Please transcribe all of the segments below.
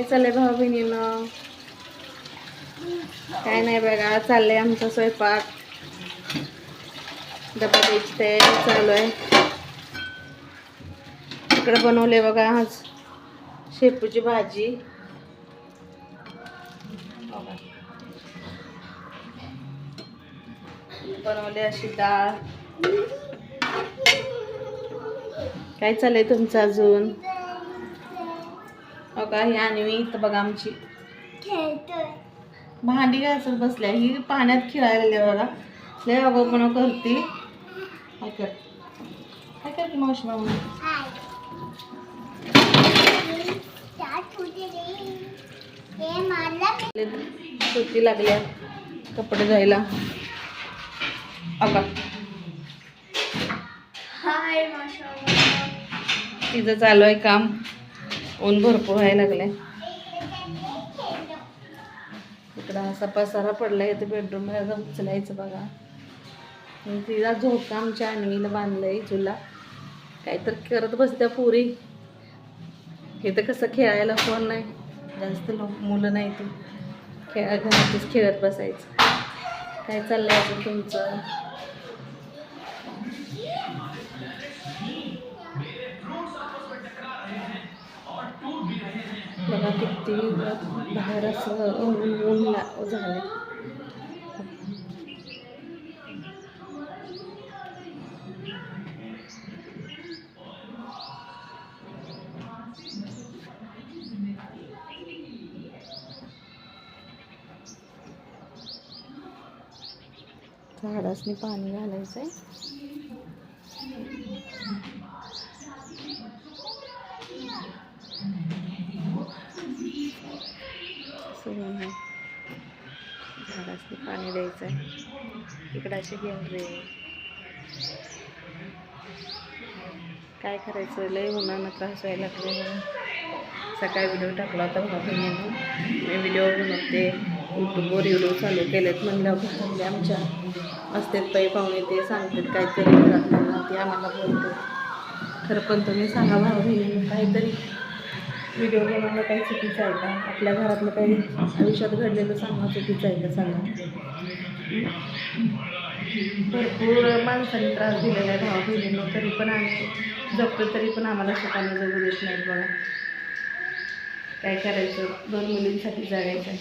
काय चाललंय भाऊ बहिणीनं? काय नाही बघा, चाललंय आमचा स्वयंपाक. डबा द्यायची तयारी चालू आहे. इकडे बनवले बघा आज शेपूची भाजी. बनवले अशी डाळ. काय चाललंय तुमचं अजून? बघा ही आणवी इथं बघा आमची भांडी घासत बसल्या. ही पाण्यात खेळायला बघा, लय अगोपणा करते. काय करते मावशी मामा? सुट्टी लागल्या कपडे धुवायला. अगा तिचं चालू आहे काम. ऊन भरपूर व्हायला लागलंय. इकडं असा पसारा पडलाय. ते बेडरूम मध्ये उचलायचं बघा. तिला झोका आमच्या आणवीला बांधलंय झुला. काहीतरी करत बसत्या पुरी. हे तर कसं खेळायला फोन नाही, जास्त मुलं नाही. ते घरातच खेळत बसायचं. काय चाललंय अजून तुमचं? बघा किती बाहेर असं ऊन झालं. झाडासनी पाणी घालायचंय. झाडासनी पाणी द्यायचंय. इकडे असे गेंडरे. काय करायचं, लय उन्हानं त्रास व्हायला लागले. सकाळी व्हिडिओ टाकला होता भाऊ. मी व्हिडिओ बनवते, यूट्यूबवर व्हिडिओ चालू केलेत. म्हणलं घरातले आमच्या असतात पै पाहुणे, ते सांगतात काहीतरी घरातल्या, ते आम्हाला बोलतात. खरं पण तुम्ही सांगा भाऊ बहिणी, काहीतरी व्हिडिओ बनवणं काही चुकीचं आहे का? आपल्या घरातलं काही आयुष्यात घडलेलं सांगणं चुकीचं आहे का? सांगा. भरपूर माणसांनी त्रास दिलेला आहे भाऊ बहिणींना, तरी पण आम्ही जगतो, तरी पण आम्हाला सुखाने जगू देत नाहीत बघा. काय करायचं, 2 मुलींसाठी जगायचं आहे.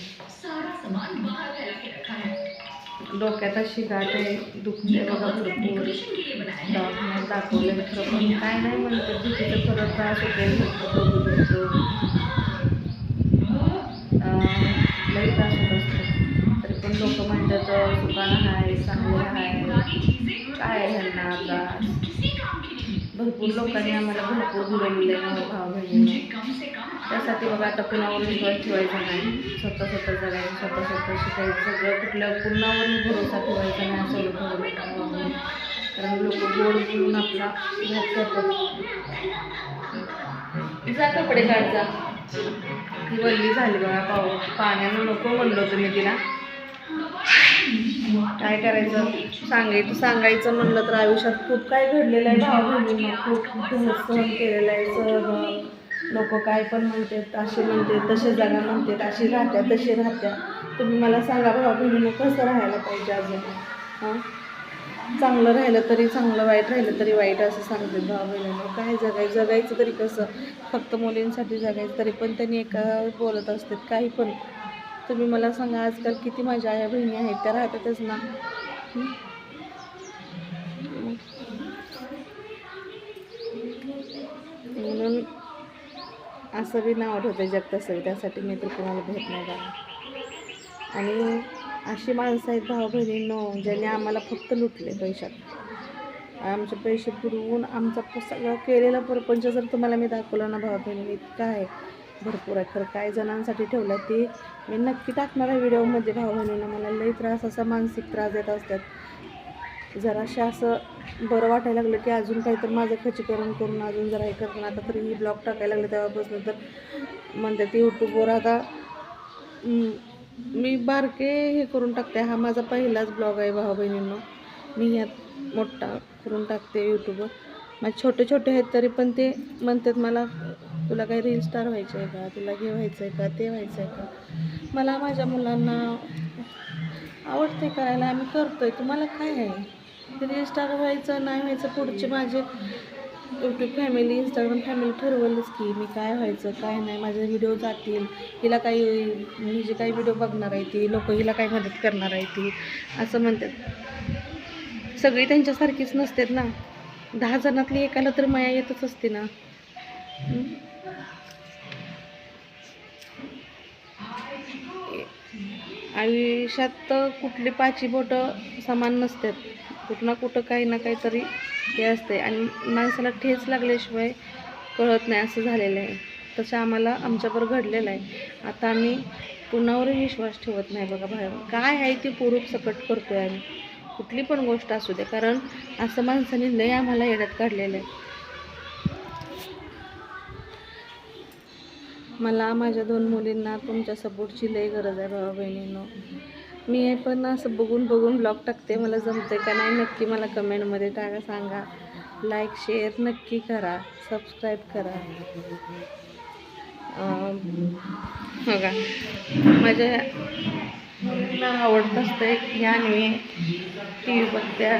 डोक्यात अशी गाठ आहे, दुखते बघा भरपूर. दवाखान्यात दाखवले खरं पण काय नाही म्हणतात. दुखीचं खरं त्रास होते, लई त्रास होत असतो. तरी पण लोक म्हणतात सुखानं आहे, चांगलं आहे, काय ह्यांना त्रास. भरपूर लोकांनी आम्हाला भरपूर बुरवले भाऊ बहिणींना. त्यासाठी बघा आता कुणावर विश्वास ठेवायचा नाही. स्वतः जगायचं, स्वतः शिकायचं. सगळं कुणावरही भरोसा ठेवायचा नाही असं ठरवलं. कारण लोक गोड बोलून आपला घात करतात. जा कपडे काढचा. ती वल्ली झाली बघा पाण्यानं. नको म्हणलो तुम्ही तिला. काय करायचं, सांगायचं म्हणलं तर आयुष्यात खूप काय घडलेलं आहे भाऊ बहिणींना. खूप सहन केलेलं आहे. सहन लोक काय पण म्हणतात, असे म्हणतात, तसे जगा म्हणतात, अशी राहत्या, तशी राहत्या. तुम्ही मला सांगा भाऊ बहिणीनं कसं राहायला पाहिजे अजून? हां, चांगलं राहिलं तरी चांगलं, वाईट राहिलं तरी वाईट असं सांगतात भाऊ बहिणीनं. काय जगायचं तरी कसं? फक्त मुलींसाठी जगायचं, तरी पण त्यांनी एका बोलत असतात काही पण. तुम्ही मला सांगा, आजकाल किती माझ्या आया बहिणी आहेत, त्या राहतातच ना. म्हणून असं बी नाव ठेवतं जग तसं. त्यासाठी मी तर कोणाला भेट नाही बघा. आणि अशी माणसं आहेत भाऊ बहिणींनो, ज्यांनी आम्हाला फक्त लुटले पैशात. आमचे पैसे पुरवून आमचा सगळं केलेला परपंच जर तुम्हाला मी दाखवलं ना भाऊ बहिणींनी, इतकं आहे, भरपूर आहे. खरं काय जणांसाठी ठेवलं ते मी नक्की टाकणार आहे व्हिडिओमध्ये भाऊ बहिणींना. मला लई त्रास, असा मानसिक त्रास देत असतात. जराशा असं बरं वाटायला लागलं की अजून काहीतरी माझं खच्चीकरण करून अजून जरा हे करून. आता तरी ही ब्लॉग टाकायला लागले तेव्हापासून तर म्हणते ती यूट्यूबवर. आता मी बारके हे करून टाकते. हा माझा पहिलाच ब्लॉग आहे भाऊ बहिणींनो. मी ह्यात मोठा करून टाकते यूट्यूबवर. माझे छोटे छोटे आहेत तरी पण ते म्हणतात मला तुला काही रील स्टार व्हायचं आहे का, तुला हे व्हायचं आहे का, ते व्हायचं आहे का. मला माझ्या मुलांना आवडते करायला, आम्ही करतो आहे. तुम्हाला काय आहे रील स्टार व्हायचं नाही व्हायचं, पुढचे माझे यूट्यूब फॅमिली, इंस्टाग्राम फॅमिली ठरवलंच की मी काय व्हायचं काय नाही. माझे व्हिडिओ जातील, हिला काही मी जे काही व्हिडिओ बघणार आहे ती लोक हिला काय मदत करणार आहे ती असं म्हणतात. सगळी त्यांच्यासारखीच नसतात ना. 10 जणातली एकाला तर माया येतच असते ना. आयुष्यात कुठली 5 बोटं समान नसतात. कुठं ना कुठं काही ना काहीतरी हे असते आणि माणसाला ठेच लागल्याशिवाय कळत नाही असं झालेलं आहे. तसं आम्हाला आमच्याबरोबर घडलेलं आहे. आता आम्ही कुणावरही विश्वास ठेवत नाही बघा. बाहेर काय आहे ती पुरूप सकट करतो आहे आम्ही, कुठली पण गोष्ट असू दे. कारण असं माणसाने लय आम्हाला येड्यात काढलेलं आहे. मला माझ्या 2 मुलींना तुमच्या सपोर्टची लय गरज आहे भावा बहिणींनो. मी पण असं बघून ब्लॉग टाकते. मला जमते का नाही नक्की मला कमेंटमध्ये टाका, सांगा. लाईक शेअर नक्की करा, सबस्क्राईब करा. बघा माझ्या मुलींना आवडत असतं ह्या मी टी व्ही बघत्या.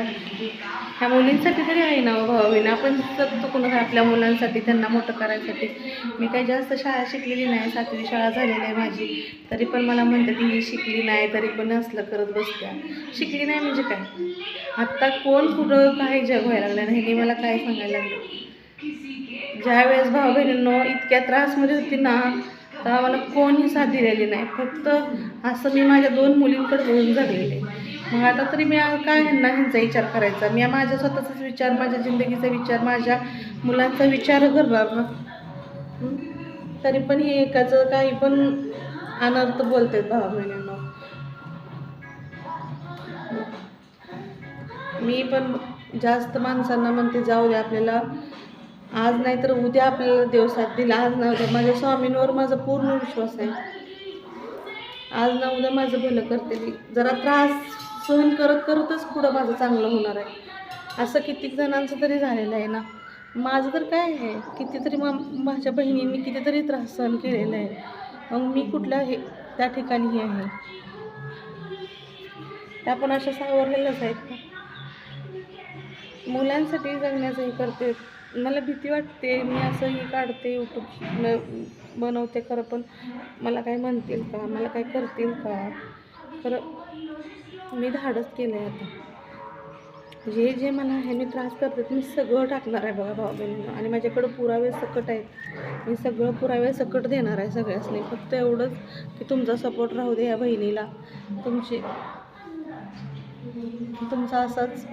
ह्या मुलींसाठी तरी आहे ना भावाबीन. आपण जगतो कोणा आपल्या मुलांसाठी, त्यांना मोठं करायसाठी. मी काही जास्त शाळा शिकलेली नाही, 7वी शाळा झालेली आहे माझी, तरी पण मला म्हणते ती ही शिकली नाही तरी पण असलं करत बसत्या. शिकली नाही म्हणजे काय, आत्ता कोण कुठं काही जग व्हायला लागलं नाही हे मला काय सांगायला लागलं. ज्या वेळेस भाऊ बहिणींनो इतक्या त्रासमध्ये होती ना, तर आम्हाला कोणीही साथ दिलेली नाही. फक्त असं मी माझ्या 2 मुलींकडे बघून जगलेले. मग आता तरी मी काय ह्यांचा विचार करायचा. मी माझ्या स्वतःचाच विचार, माझ्या जिंदगीचा विचार, माझ्या मुलांचा विचार करणार ना. तरी पण हे एकाचं काही पण अनर्थ बोलतात भाऊ बहिणींनो. मी पण जास्त माणसांना म्हणते जाऊ दे, आपल्याला आज नाही तर उद्या आपल्याला देव साथ दिला. आज ना उद्या माझ्या स्वामींवर माझा पूर्ण विश्वास आहे. आज ना उद्या माझं भलं करते. जरा त्रास सहन करतच पुढं माझं चांगलं होणार आहे. असं कित्येक जणांचं तरी झालेलं आहे ना. माझं तर काय आहे, कितीतरी माझ्या बहिणींनी कितीतरी त्रास सहन केलेला आहे. मग मी कुठल्या त्या ठिकाणी आहे, त्या पण अशा सावरलेल्याच आहेत ना. मुलांसाठी जगण्याचं हे करते. मला भीती वाटते, मी असं हे काढते, यूट्यूब बनवते खरं, पण मला काय म्हणतील का, मला काय करतील का. खरं मी धाडस केलं आहे. आता जे मला हे मी त्रास करते मी सगळं टाकणार आहे बघा भाऊ बहिणींना. आणि माझ्याकडं पुरावे सकट आहेत, मी सगळं पुरावे सकट देणार आहे सगळ्यासनी. फक्त एवढंच की तुमचा सपोर्ट राहू दे या बहिणीला. तुमचा असाच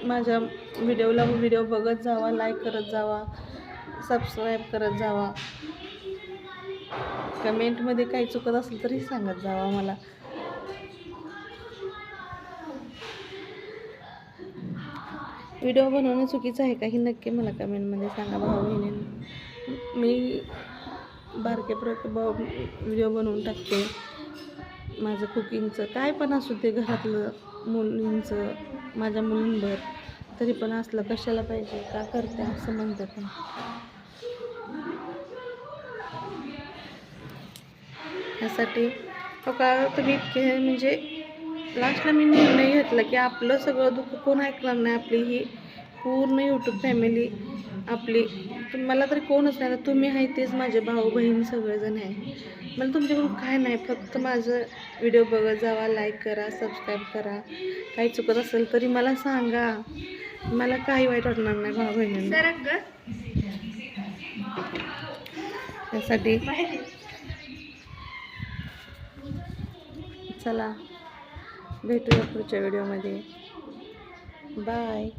माझ्या व्हिडिओ बघत जावा, लाईक करत जावा, सबस्क्राईब करत जावा. कमेंटमध्ये काही चुकत असेल तरी सांगत जावा मला. व्हिडिओ बनवणं चुकीचं आहे का हे नक्की मला कमेंटमध्ये सांगा भाऊ बहिणींनी. मी बारके व्हिडिओ बनवून टाकते, माझं कुकिंगचं काय पण असू ते, घरातलं मुलींचं, माझ्या मुलींवर. तरी पण असलं कशाला पाहिजे, का करते असं म्हणते. पण यासाठी का तुम्ही इतके म्हणजे लास्टला मी निर्णय घेतला की आपलं सगळं दुःख कोण ऐकणार नाही. आपली ही पूर्ण यूट्यूब फॅमिली आपली, मला तरी कोणच नाही. तुम्ही आहे तेच माझे भाऊ बहीण सगळेजण आहे. मला तुमच्याकडून काय नाही, फक्त माझं व्हिडिओ बघत जावा, लाईक करा, सबस्क्राईब करा. काही चुकत असेल तरी मला सांगा, मला काही वाईट वाटणार नाही भाऊ बहिणींना. यासाठी चला भेटूया पुढच्या व्हिडिओमध्ये. बाय.